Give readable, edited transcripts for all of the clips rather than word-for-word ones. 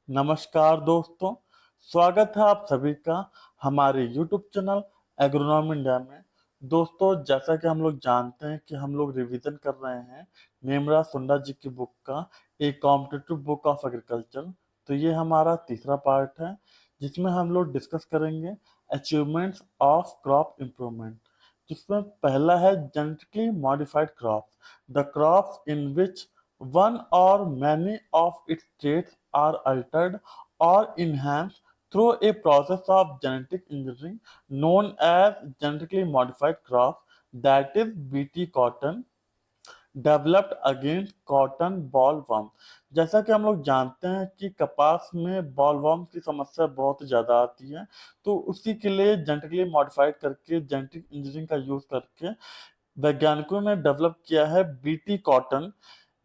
नमस्कार दोस्तों, स्वागत है आप सभी का हमारे YouTube चैनल एग्रोनॉमी इंडिया में। दोस्तों, जैसा कि हम लोग जानते हैं कि हम लोग रिवीजन कर रहे हैं नेमरा सुंडा जी की बुक का, ए कॉम्पिटिटिव बुक ऑफ एग्रीकल्चर। तो ये हमारा तीसरा पार्ट है जिसमें हम लोग डिस्कस करेंगे अचीवमेंट्स ऑफ क्रॉप इम्प्रूवमेंट, जिसमें पहला है genetically modified crops, the crops in which one or many of its traits are altered or enhanced through a process of genetic engineering known as genetically modified crops, that is BT cotton, developed against cotton bollworm. जैसा कि हम लोग जानते हैं कि कपास में bollworm की समस्या बहुत ज़्यादा आती है, तो उसी के लिए जेनेटिकली मॉडिफाइड करके जेनेटिक इंजीनियरिंग का यूज़ करके वैज्ञानिकों ने डेवलप किया है बीटी कॉटन।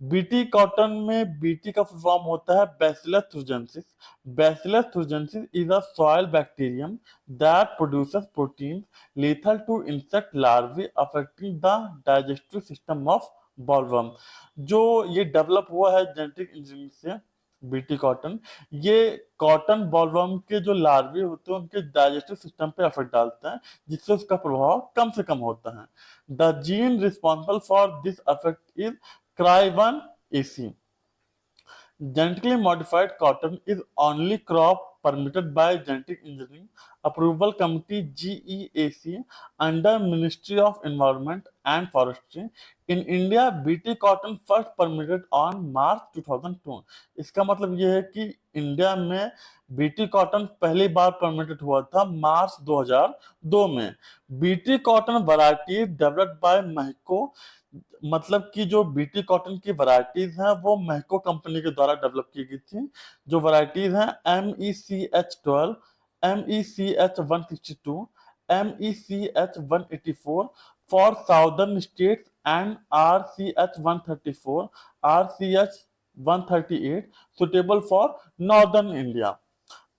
बीटी कॉटन में बीटी का फुल फॉर्म होता है bacillus thuringiensis। Bacillus thuringiensis is a soil bacterium that produces protein lethal to insect larvae affecting the digestive system of bollworm। जो ये डेवलप हुआ है जेनेटिक इंजीनियरिंग से BT cotton, ये कॉटन बॉलवर्म के जो लार्वे होते हैं उनके डाइजेस्टिव सिस्टम पे इफेक्ट डालता है, जिससे उसका प्रभाव कम से कम होता है। The gene responsible for this effect is cry1 AC। Genetically modified cotton is only crop permitted by Genetic Engineering Approval Committee GEAC under Ministry of Environment and Forestry. In India, BT cotton first permitted on March 2002। इसका मतलब ये है कि India में BT cotton पहली बार permitted हुआ था March 2002 में। BT cotton variety developed by Mahyco, मतलब कि जो बीटी कॉटन की वैरायटीज हैं वो महको कंपनी के द्वारा डेवलप की गई थी। जो वैरायटीज हैं MECH12, MECH162, MECH184 for southern states and RCH134, RCH138 suitable for northern India।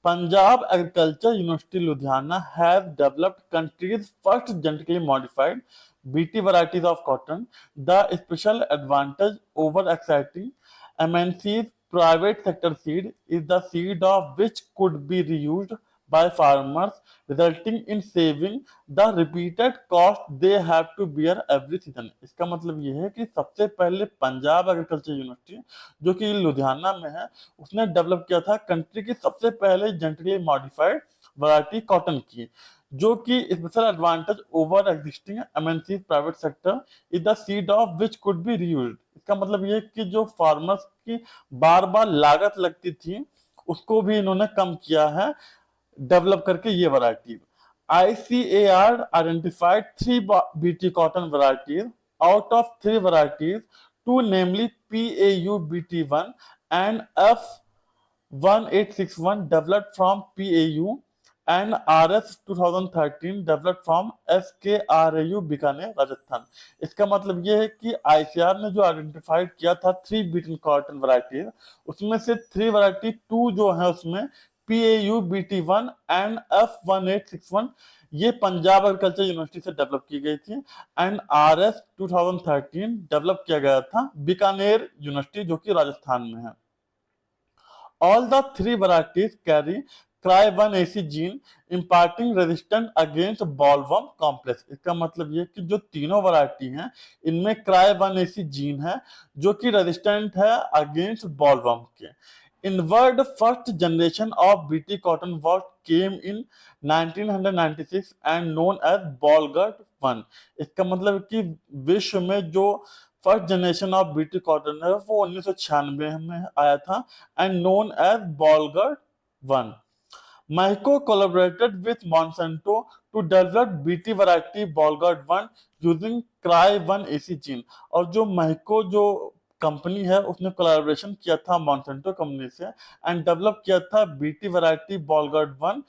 Punjab Agriculture University Ludhiana has developed country's first genetically modified BT varieties of cotton. The special advantage over exciting MNC's private sector seed is the seed of which could be reused by farmers, resulting in saving the repeated cost they have to bear every season। इसका मतलब ये है कि सबसे पहले Punjab agriculture university, जो कि लुधियाना में है, उसने डेवलप किया था कंट्री की सबसे पहले जेनेटिकली मॉडिफाइड वैरायटी कॉटन की, जो कि special advantage over existing MNC private sector is the seed of which could be reused. इसका मतलब ये कि जो फार्मर्स की बार बार लागत लगती थी उसको भी इन्होंने कम किया है डेवलप करके ये variety. ICAR identified three BT cotton varieties out of three varieties, two namely PAU BT1 and F1861 developed from PAU and RS 2013 developed from SKRAU Bikaner Rajasthan. इसका मतलब ये है कि ICAR ने जो आइडेंटिफाइड किया था थ्री बीटन कॉटन वैरायटीज, उसमें से थ्री वैरायटी टू जो है उसमें PAU BT1 एंड F1861 ये पंजाब एग्रीकल्चर यूनिवर्सिटी से डेवलप की गई थी, एंड RS 2013 डेवलप किया गया था बीकानेर यूनिवर्सिटी जो कि राजस्थान में है। All the three varieties carry cry1AC gene imparting resistance against bollworm complex। इसका मतलब ये कि जो तीनों वैरायटी हैं इनमें cry1AC जीन है जो कि रेजिस्टेंट है अगेंस्ट बॉलवर्म के। Inward first generation of BT cotton was came in 1996 and known as Bolgard 1। इसका मतलब कि विश्व में जो first generation of BT cotton है वो 1996 में आया था and known as Bollgard 1। Mahco collaborated with Monsanto to develop BT variety Bolgard 1 using Cry1AC gene। और जो Mahco जो कंपनी है उसने कोलैबोरेशन किया था मॉन्सेंटो कंपनी से एंड डेवलप किया था बीटी वैरायटी बॉलगर्ड 1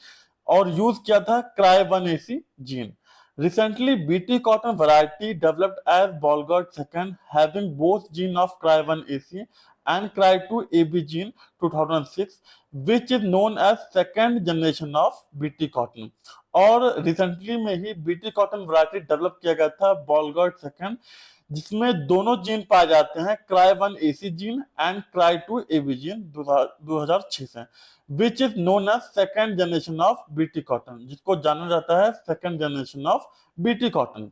और यूज किया था Cry1AC gene. Recently, BT cotton variety developed as Bolgard 2 having both gene of Cry1AC and Cry2AB gene 2006, which is known as second generation of BT cotton। और recently में ही BT cotton variety develop किया गया था Bolgard 2 जिसमें दोनों gene पाए जाते हैं, cry1ac gene and cry2ab gene 2006 से, which is known as second generation of BT cotton, जिसको जाना जाता है second generation of BT cotton.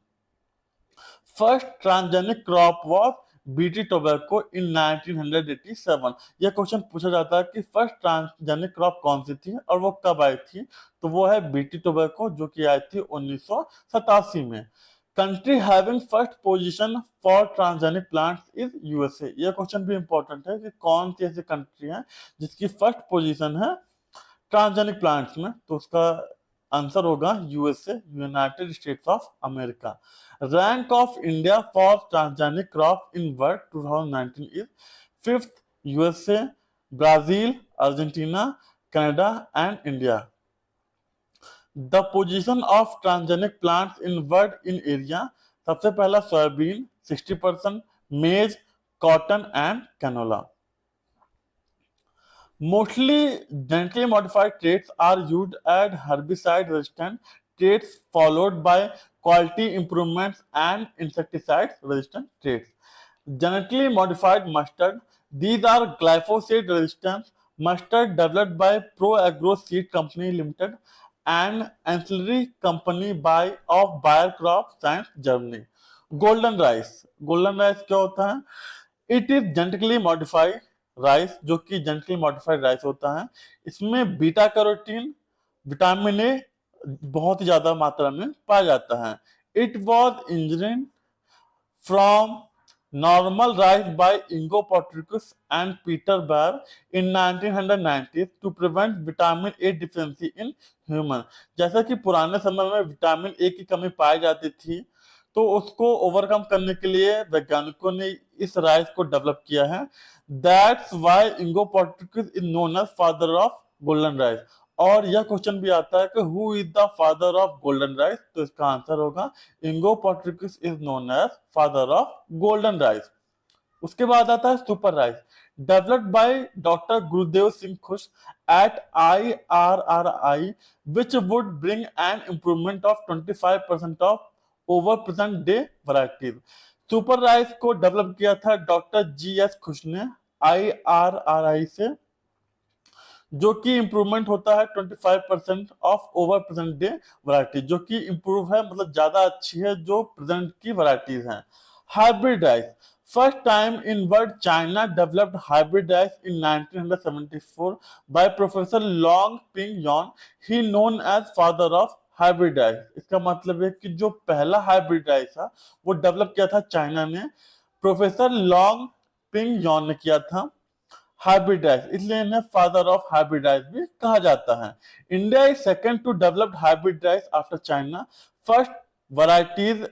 First transgenic crop was BT tobacco in 1987। यह क्वेश्चन पूछा जाता है कि फर्स्ट ट्रांसजेनिक क्रॉप कौन सी थी और वो कब आई थी, तो वो है बीटी टोबैको, जो कि आई थी 1987 में। Country having first position for transgenic plants is USA. यह क्वेश्चन भी इंपॉर्टेंट है कि कौन सी ऐसी कंट्री है जिसकी फर्स्ट पोजीशन है ट्रांसजेनिक प्लांट्स में, तो उसका आंसर होगा USA, United states of America. Rank of India for transgenic crop in world 2019 is fifth, USA, Brazil, Argentina, Canada and India. The position of transgenic plants in world in area, सबसे पहला soybean 60%, मेज, cotton and canola. Mostly genetically modified traits are used as herbicide resistant traits followed by quality improvements and insecticide resistant traits. Genetically modified mustard, these are glyphosate resistant mustard developed by ProAgro Seed Company Limited and ancillary company by of Bayer Crop Science Germany. Golden rice, golden rice क्या होता है? It is genetically modified rice, जो कि genetically modified rice होता है। इसमें beta carotene, vitamin A बहुत ही ज्यादा मात्रा में पाया जाता है। It was engineered from normal rice by Ingo Portricus and Peter Baer in 1990 to prevent vitamin A deficiency in human। जैसा कि पुराने समय में विटामिन ए की कमी पाई जाती थी, तो उसको ओवरकम करने के लिए वैज्ञानिकों ने इस राइस को डेवलप किया है। That's why Ingo Potrykus is known as father of golden rice. और यह क्वेश्चन भी आता है कि who is the father of golden rice, तो इसका आंसर होगा Ingo Potrykus is known as father of golden rice. उसके बाद आता है super rice, developed by doctor Gurdev Singh Khush at IRRI, which would bring an improvement of 25% of over present day varieties। Super rice को develop किया था doctor GS खुश ने IRRI से, जो कि इंप्रूवमेंट होता है 25% of over present day variety, जो कि इंप्रूव है, मतलब ज्यादा अच्छी है जो प्रेजेंट की वैरायटीज हैं। Hybrid rice, first time in world China developed hybrid rice in 1974 by professor Long Ping Yuan, he known as father of hybrid rice. इसका मतलब है कि जो पहला हाइब्रिड राइस था वो डेवलप किया था चाइना ने, प्रोफेसर लॉन्ग पिंग यॉन ने किया था हाइब्रिड राइस, इसलिए इन्हें फादर ऑफ हाइब्रिड राइस भी कहा जाता है। India is second to developed hybrid rice after China. First varieties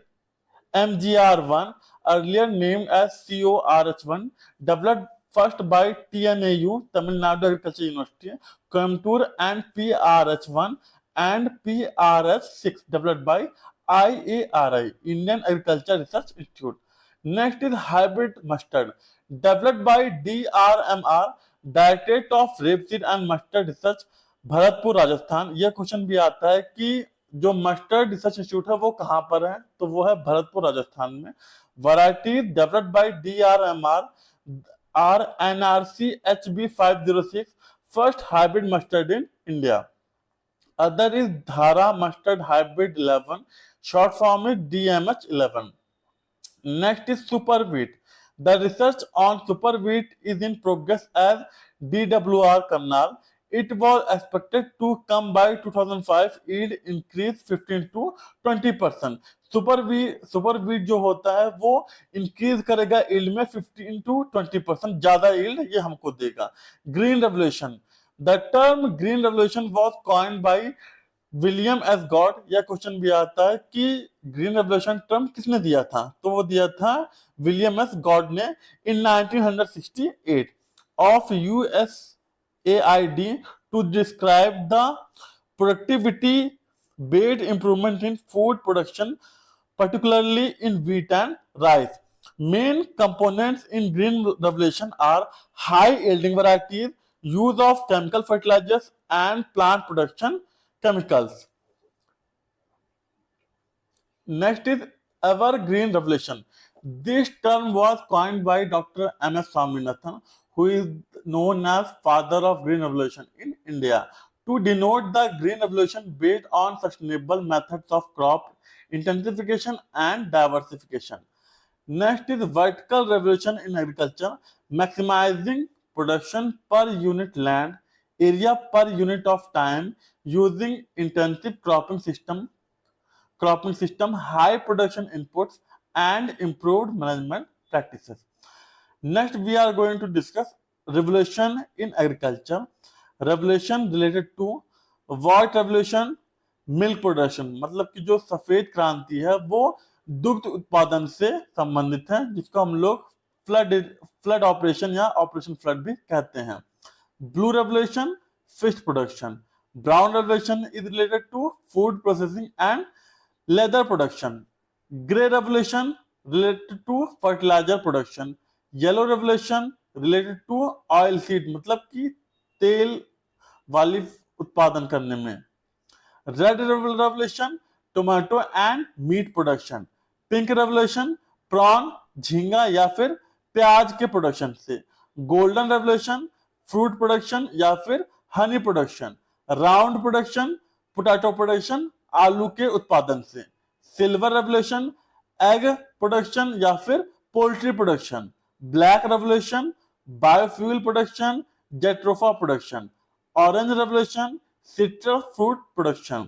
MGR1, earlier named as CORH1, developed first by TNAU, Tamil Nadu Agriculture University, Coimbatore, and PRH1 and PRH6, developed by IARI, Indian Agriculture Research Institute. Next is hybrid mustard, developed by DRMR, Directorate of Rapeseed and Mustard Research, Bharatpur Rajasthan. यह question भी आता है कि जो mustard research institute है वो कहां पर है, तो वो है भरतपुर राजस्थान में। Variety developed by DRMR or NRC HB506, first hybrid mustard in India. Other is Dhara mustard hybrid 11, short form is DMH11। Next is super wheat. The research on super wheat is in progress as DWR Karnal. It was expected to come by 2005, yield increase 15 to 20%। Super wheat जो होता है वो increase करेगा yield में 15 to 20% ज्यादा yield ये हमको देगा। Green revolution, the term green revolution was coined by William S God. यह क्वेश्चन भी आता है कि ग्रीन रेवोल्यूशन टर्म किसने दिया था, तो वो दिया था विलियम एस गॉड ने in 1968 of USAID to describe the productivity based improvement in food production particularly in wheat and rice. Main components in green revolution are high yielding varieties, use of chemical fertilizers and plant production chemicals. Next is evergreen revolution. This term was coined by Dr. M.S. Swaminathan, who is known as father of Green Revolution in India, to denote the Green Revolution based on sustainable methods of crop intensification and diversification. Next is vertical revolution in agriculture, maximizing production per unit land area per unit of time using intensive cropping system, high production inputs, and improved management practices. Next, we are going to discuss revolution in agriculture. Revolution related to white revolution, milk production, मतलब कि जो सफेद क्रांति है वो दुग्ध उत्पादन से संबंधित है, जिसको हम लोग फ्लड फ्लड ऑपरेशन या ऑपरेशन फ्लड भी कहते हैं. Blue revolution, fish production. Brown revolution is related to food processing and leather production. Grey revolution related to fertilizer production. Yellow revolution related to oil seed, मतलब कि तेल वाली उत्पादन करने में. Red revolution tomato and meat production. Pink revolution prawn, झींगा या फिर प्याज के प्रोडक्शन से. गोल्डन रेवोल्यूशन फ्रूट प्रोडक्शन या फिर honey production. Round production potato production, आलू के उत्पादन से. सिल्वर रेवोल्यूशन एग प्रोडक्शन या फिर poultry production. Black revolution biofuel production, jatropha production. Orange revolution citrus fruit production.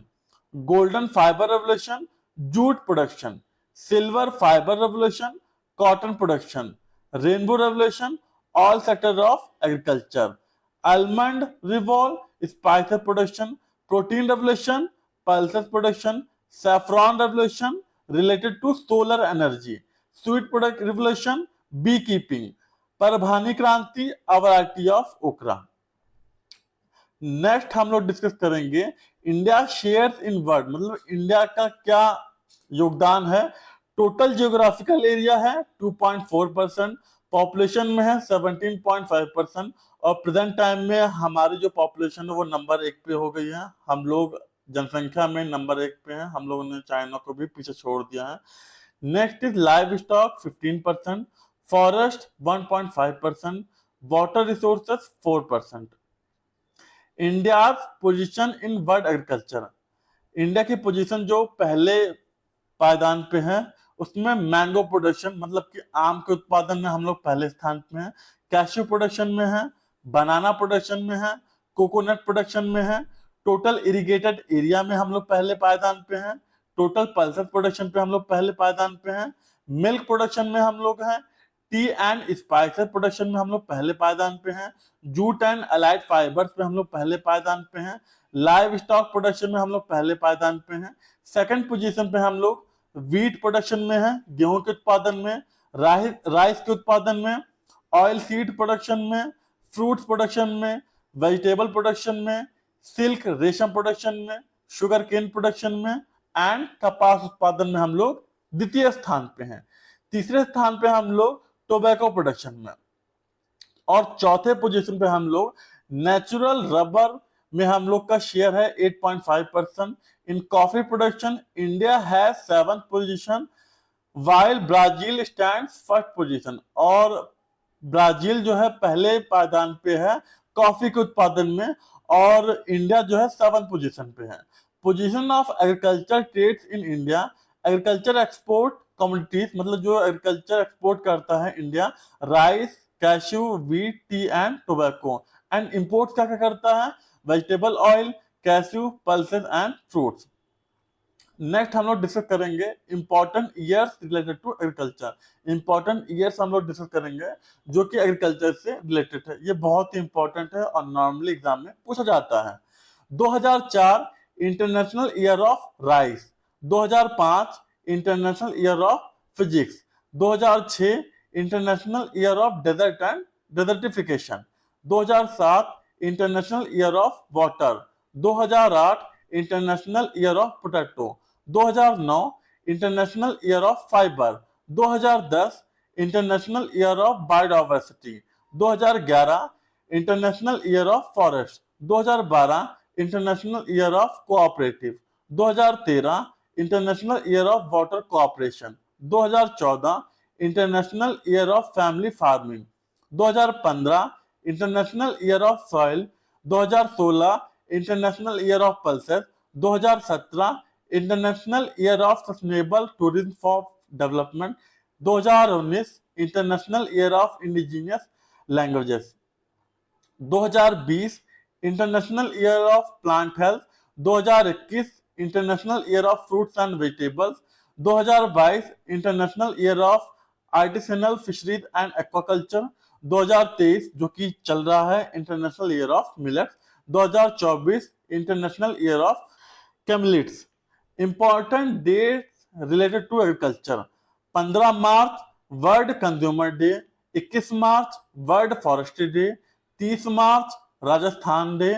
Golden fibre revolution jute production. Silver fibre revolution cotton production. Rainbow revolution all sector of agriculture. Almond revolve spices production. Protein revolution pulses production. Saffron revolution related to solar energy. Sweet product revolution beekeeping. Parbhani क्रांति a variety of okra. Next हम लोग discuss करेंगे India shares in world, मतलब India का क्या योगदान है. Total geographical area है 2.4%, पॉपुलेशन में है 17.5%, और प्रेजेंट टाइम में हमारी जो पॉपुलेशन है वो नंबर 1 पे हो गई है. हम लोग जनसंख्या में नंबर 1 पे हैं, हम लोगों ने चाइना को भी पीछे छोड़ दिया है. Next is live stock 15%, forest 1.5%, water resources 4%. India position in world agriculture. India की पोजीशन जो पहले पायदान पे है उसमें मैंगो प्रोडक्शन, मतलब कि आम के उत्पादन में हम लोग पहले स्थान पे हैं. कैश्यू प्रोडक्शन में है, बनाना प्रोडक्शन में है, कोकोनट प्रोडक्शन में है. टोटल इरिगेटेड एरिया में हम लोग पहले पायदान पे हैं. टोटल पल्सेस प्रोडक्शन पे हम लोग पहले पायदान पे हैं. मिल्क प्रोडक्शन में हम लोग हैं. टी एंड स्पाइसेस प्रोडक्शन में हम लोग पहले पायदान पे हैं. जूट एंड अलाइड फाइबर्स पे हम लोग पहले पायदान पे हैं. लाइव स्टॉक प्रोडक्शन में हम लोग पहले पायदान पे हैं. सेकंड पोजीशन पे हम लोग व्हीट प्रोडक्शन में है, गेहूं के उत्पादन में, राइस के उत्पादन में, ऑयल सीड प्रोडक्शन में, फ्रूट्स प्रोडक्शन में, वेजिटेबल प्रोडक्शन में, सिल्क रेशम प्रोडक्शन में, शुगर केन प्रोडक्शन में एंड कपास उत्पादन में हम लोग द्वितीय स्थान पे हैं. तीसरे स्थान पे हम लोग टोबैको प्रोडक्शन में, और चौथे पोजीशन पे हम लोग नेचुरल रबर में हम लोग का शेयर है 8.5%. In coffee production India has 7th position while Brazil stands first position. और ब्राजील जो है पहले पायदान पे है कॉफी के उत्पादन में, और इंडिया जो है 7th पोजीशन पे है. Position of agriculture trades in India. Agriculture export commodities, मतलब जो एग्रीकल्चर एक्सपोर्ट करता है India, rice, cashew, wheat, tea and tobacco. And import क्या क्या करता है, vegetable oil, cashew, pulses and fruits. Next हम लोग डिस्कस करेंगे important years related to agriculture. Important years हम लोग डिस्कस करेंगे जो कि एग्रीकल्चर से रिलेटेड है. ये बहुत ही इंपॉर्टेंट है और नॉर्मली एग्जाम में पूछा जाता है. 2004 international year of rice. 2005 international year of physics. 2006 international year of desert and desertification. 2007 international year of water. 2008 international year of potato. 2009 international year of fibre. 2010 international year of biodiversity. 2011 international year of forest. 2012 international year of cooperative. 2013 international year of water cooperation. 2014 international year of family farming. 2015 international year of soil. 2016 international year of pulses. 2017 international year of sustainable tourism for development. 2019 international year of indigenous languages. 2020 international year of plant health. 2021 international year of fruits and vegetables. 2022 international year of artisanal fisheries and aquaculture. 2023 जो कि चल रहा है international year of millets. 2024 international year of camelids. Important dates related to agriculture. 15 March world consumer day. 21 March world forestry day. 30 March Rajasthan day.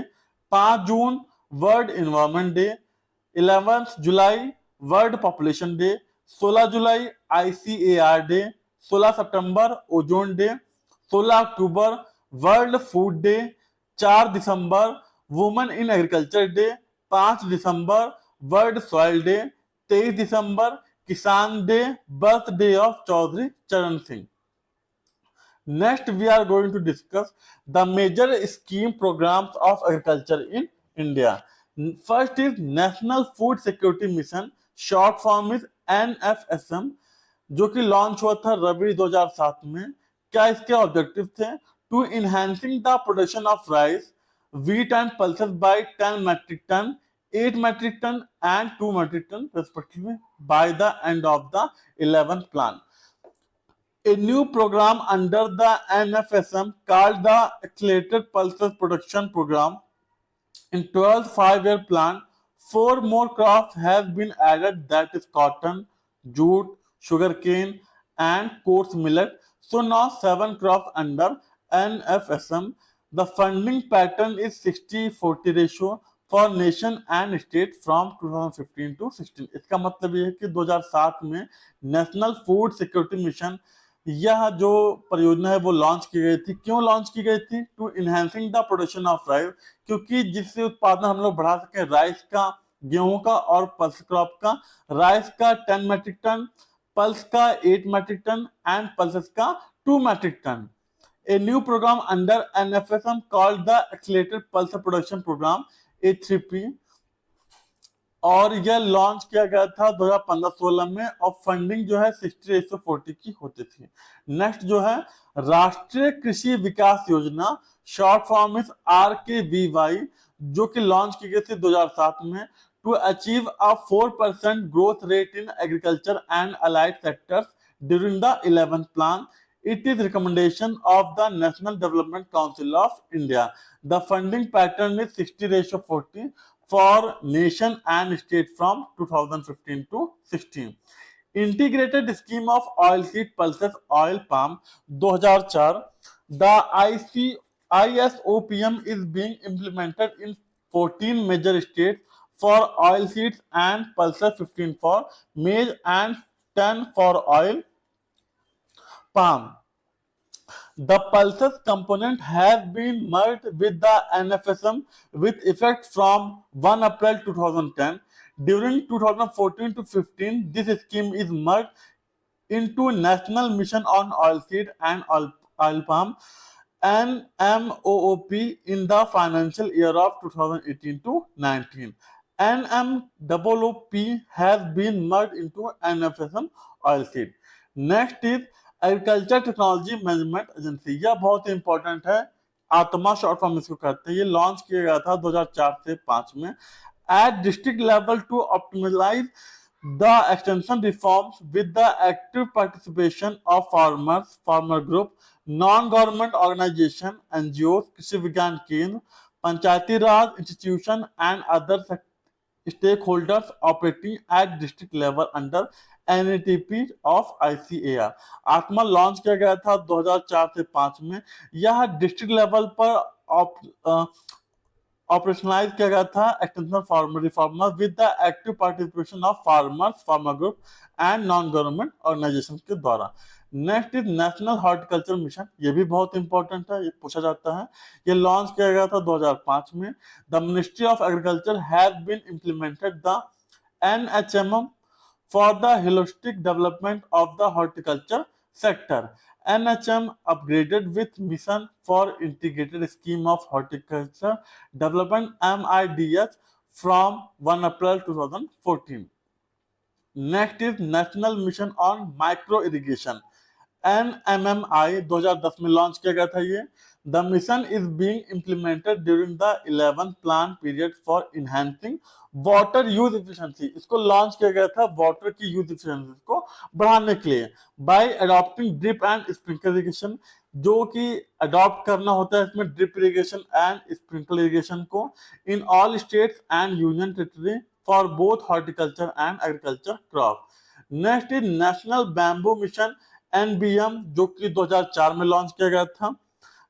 5 June world environment day. 11 July world population day. 16 July ICAR day. 16 September ozone day. 16 October world food day. 4 December women in agriculture day. 5 December world soil day. 23 दिसंबर किसान day, birthday of Chaudhary चरण Singh. Next, we are going to discuss the major scheme programs of agriculture in India. First is National Food Security Mission, short form is NFSM, जो कि launch हुआ था रबी 2007 में। क्या इसके objective थे? To enhancing the production of rice, wheat and pulses by 10 metric ton, 8 metric ton and 2 metric ton respectively by the end of the 11th plan. A new program under the NFSM called the Accelerated Pulses Production Program. In 12th 5-year plan, 4 more crops have been added, that is cotton, jute, sugarcane and coarse millet. So now 7 crops under NFSM. The funding pattern is 60-40 ratio for nation and state from 2015 to 16. इसका मतलब ये है कि 2007 में national food security mission यह जो परियोजना है वो लॉन्च की गई थी। क्यों लॉन्च की गई थी? To enhancing the production of rice, क्योंकि जिससे उत्पादन हम लोग बढ़ा सके राइस का, गेहूं का और पल्स क्रॉप का। राइस का 10 मेट्रिक टन, पल्स का 8 मेट्रिक टन एंड पल्सेस का 2 metric ton. A new program under NFSM called the Accelerated Pulse Production Program A3P, और यह लॉन्च किया गया था 2015-16 में और फंडिंग जो है 60-40 की होती थी। नेक्स्ट जो है राष्ट्रीय कृषि विकास योजना, शॉर्ट फॉर्म इज RKVY, जो कि लॉन्च की गई थी 2007 में। To achieve a 4% growth rate in agriculture and allied sectors during the 11th plan. It is recommendation of the National Development Council of India. The funding pattern is 60-40 for nation and state from 2015 to 16. Integrated Scheme of Oilseed Pulses Oil Palm 2004. The ISOPM is being implemented in 14 major states for oilseeds and pulses, 15 for maize and 10 for oil palm. The pulses component has been merged with the NFSM with effect from 1 April 2010. During 2014 to 15, this scheme is merged into National Mission on Oilseed and Oil Palm NMOOP in the financial year of 2018 to 19. NMOOP has been merged into NFSM Oilseed. Next is agriculture technology management agency. यह बहुत ही important है, आत्मा short form इसको कहते हैं। ये launch किया गया था 2004 से 5 में। At district level to optimise the extension reforms with the active participation of farmers, farmer group, non government organisation, NGOs, Krishi Vigyan Kendra, Panchayati Raj institution and other stakeholders operating at district level under NATP of ICAR. आत्मा launch किया गया था 2004 से 5 में। यह district level पर operationalise किया गया था extension farmer reformer with the active participation of farmers, farmer group and non government organisation के द्वारा। Next is national horticulture mission. ये भी बहुत इंपॉर्टेंट है, ये पूछा जाता है। ये लॉन्च किया गया था 2005 में। The ministry of agriculture has been implemented the NHMM for the holistic development of the horticulture sector. NHM upgraded with Mission for Integrated Scheme of Horticulture Development MIDH from 1 April 2014. Next is national mission on micro irrigation, NMMI 2010 में launch किया गया था ये। The mission is being implemented during the 11th plan period for enhancing water use efficiency. इसको launch किया गया था water की यूज इफिशिएंसी को बढ़ाने के लिए by adopting drip and sprinkler irrigation, जो कि अडॉप्ट करना होता है इसमें drip irrigation and sprinkler irrigation को in all states and union territory for both horticulture and agriculture crop. Next is national bamboo mission NBM, जो कि 2004 में लॉन्च किया गया था।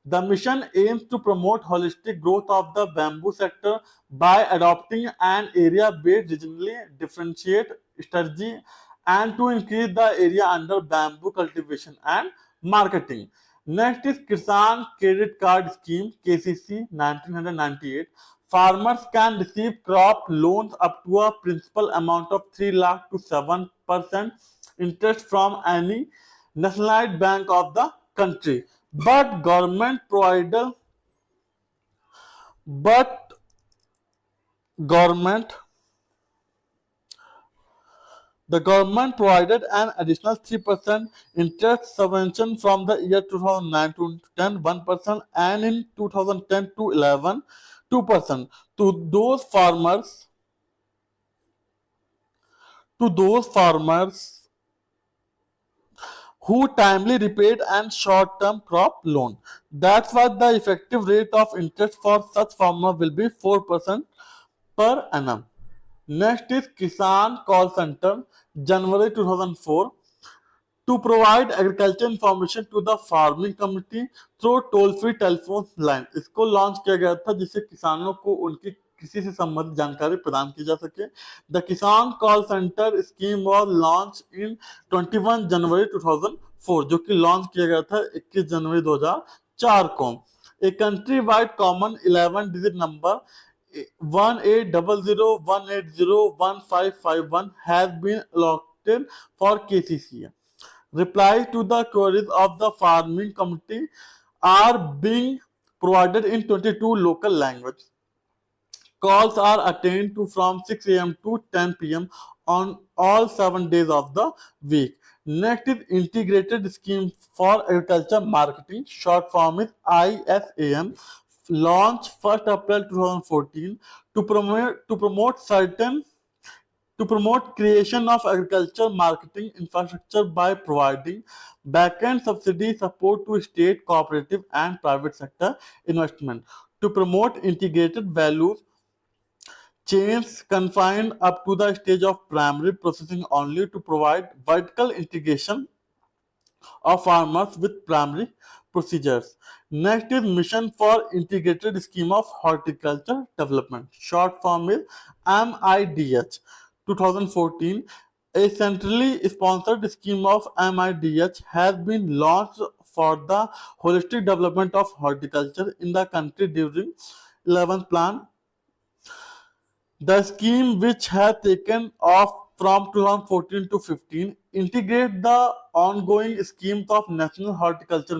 The mission aims to promote holistic growth of the bamboo sector by adopting an area based regionally differentiate strategy and to increase the area under bamboo cultivation and marketing. Next is Kisan credit card scheme KCC 1998। Farmers can receive crop loans up to a principal amount of 3 lakh to 7% interest from any nationalized bank of the country. But government the government provided an additional 3% interest subvention from the year 2009 to 10, 1%, and in 2010 to 11, 2% to those farmers who timely repaid and short-term crop loan. That's why the effective rate of interest for such farmer will be 4% per annum. Next is Kisan Call Center, January 2004, to provide agriculture information to the farming community through toll-free telephone line. इसको launch किया गया था जिससे किसानों को उनकी कृषि से संबंधित जानकारी प्रदान की जा सके। द किसान call centre scheme was launch in 21 जनवरी 2004, जो कि लॉन्च किया गया था 21 जनवरी 2004 को। A country wide common 11 digit number 180018011551 has been allotted for KCC. Replies to the queries of the farming committee are being provided in 22 local languages. Calls are attained to from 6 a.m. to 10 p.m. on all 7 days of the week. Next is Integrated Scheme for Agriculture Marketing, short form is ISAM, launched 1st April 2014 to promote creation of agriculture marketing infrastructure by providing back-end subsidy support to state, cooperative and private sector investment, to promote integrated values chains confined up to the stage of primary processing only, to provide vertical integration of farmers with primary procedures. Next is Mission for Integrated Scheme of Horticulture Development, short form is MIDH, 2014. A centrally sponsored scheme of MIDH has been launched for the holistic development of horticulture in the country during 11th plan. The scheme, which has taken off from 2014 to 15, integrate the ongoing schemes of National Horticulture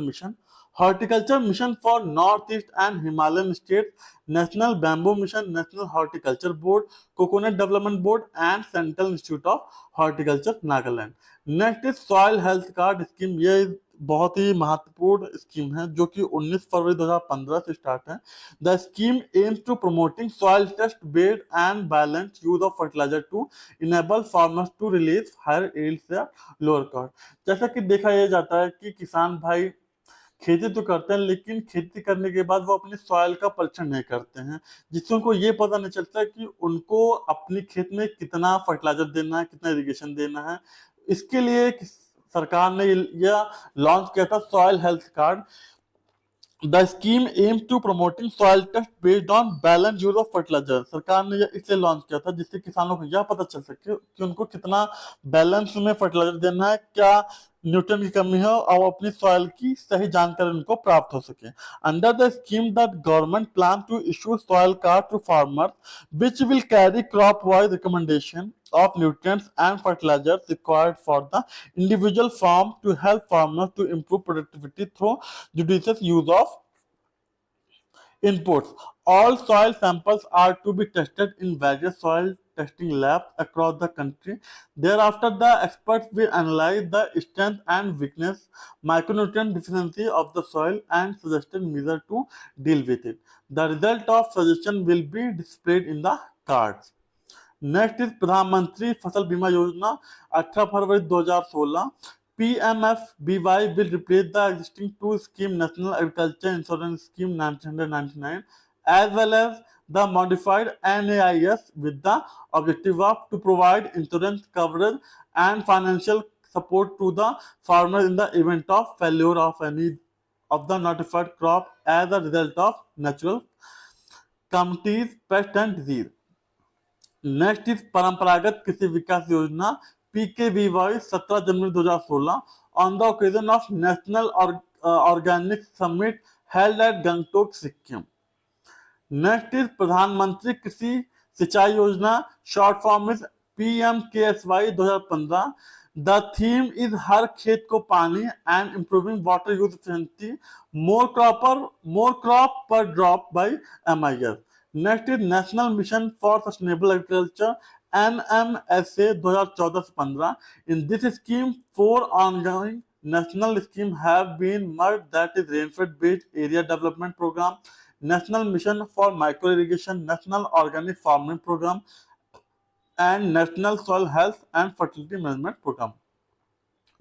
Mission for Northeast and Himalayan states, National Bamboo Mission, National Horticulture Board, Coconut Development Board, and Central Institute of Horticulture, Nagaland. Next is soil health card scheme. ये बहुत ही महत्वपूर्ण scheme है जो कि 19 फरवरी 2015 से start है। The scheme aims to promoting soil test based and balance use of fertiliser to enable farmers to release higher yields या lower cost. जैसा कि देखा यह जाता है कि किसान भाई खेती तो करते हैं लेकिन खेती करने के बाद वो अपनी सॉइल का परीक्षण नहीं करते हैं, जिससे उनको ये पता नहीं चलता कि उनको अपनी खेत में कितना फर्टिलाइजर देना है, कितना इरिगेशन देना है। इसके लिए सरकार ने यह लॉन्च किया था soil health card. The scheme aims to promoting soil test based on balance use of fertiliser. सरकार ने यह इसलिए लॉन्च किया था जिससे किसानों को यह पता चल सके कि उनको कितना बैलेंस में फर्टिलाइजर देना है, क्या न्यूट्रन की कमी है और अपनी सॉइल की सही जानकारी उनको प्राप्त हो सके। Under the scheme that government plan to issue soil card to farmers which will carry crop wise recommendation of nutrients and fertilizers required for the individual farm to help farmers to improve productivity through judicious use of inputs. All soil samples are to be tested in various soil testing labs across the country. Thereafter, the experts will analyze the strength and weakness, micronutrient deficiency of the soil and suggested measure to deal with it. The result of suggestion will be displayed in the cards. Next is प्रधानमंत्री फसल बीमा योजना 18 फरवरी 2016 PMFBY will replace the existing two scheme National Agriculture Insurance Scheme 1999 as well as the modified NAIS with the objective of to provide insurance coverage and financial support to the farmers in the event of failure of any of the notified crop as a result of natural calamities, pest and disease. Next is परंपरागत कृषि विकास योजना PKVY 17 January 2016 on the occasion of national organic summit held at Gangtok Sikkim. Next is प्रधानमंत्री कृषि सिंचाई योजना short form is PMKSY 2015। The theme is हर खेत को पानी and improving water use efficiency more crop पर drop by MIS। Next is national mission for sustainable agriculture NMSA 2014 से 15। In this scheme 4 ongoing national scheme have been merged, that is rainfed based area development program, National Mission for Micro Irrigation, National Organic Farming Program and National Soil Health and Fertility Management Program.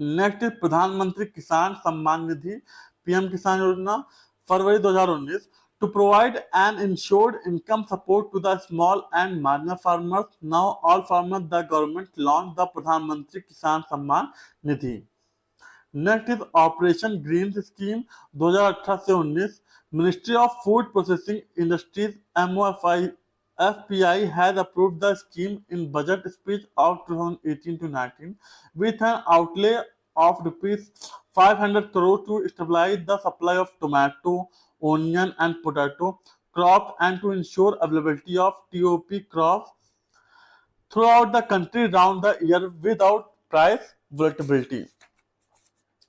Next is प्रधानमंत्री किसान Samman Nidhi PM किसान योजना फरवरी 2019 to provide an insured income support to the small and marginal farmers. Now all farmers, the government launched the Pradhan Mantri Kisan Samman Nidhi. Next is operation green scheme 2018 से 19। Ministry of food processing industries MOFI FPI has approved the scheme in budget speech of 2018 to 19 with an outlay of rupees 500 crore to stabilize the supply of tomato, onion and potato crops and to ensure availability of TOP crops throughout the country round the year without price volatility.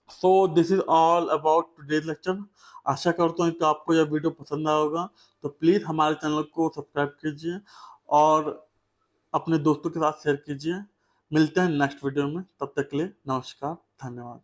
So this is all about today's lecture. आशा करता हूँ कि आपको यह video पसंद आया होगा, तो प्लीज़ हमारे चैनल को सब्सक्राइब कीजिए और अपने दोस्तों के साथ शेयर कीजिए। मिलते हैं नेक्स्ट वीडियो में, तब तक के लिए नमस्कार, धन्यवाद।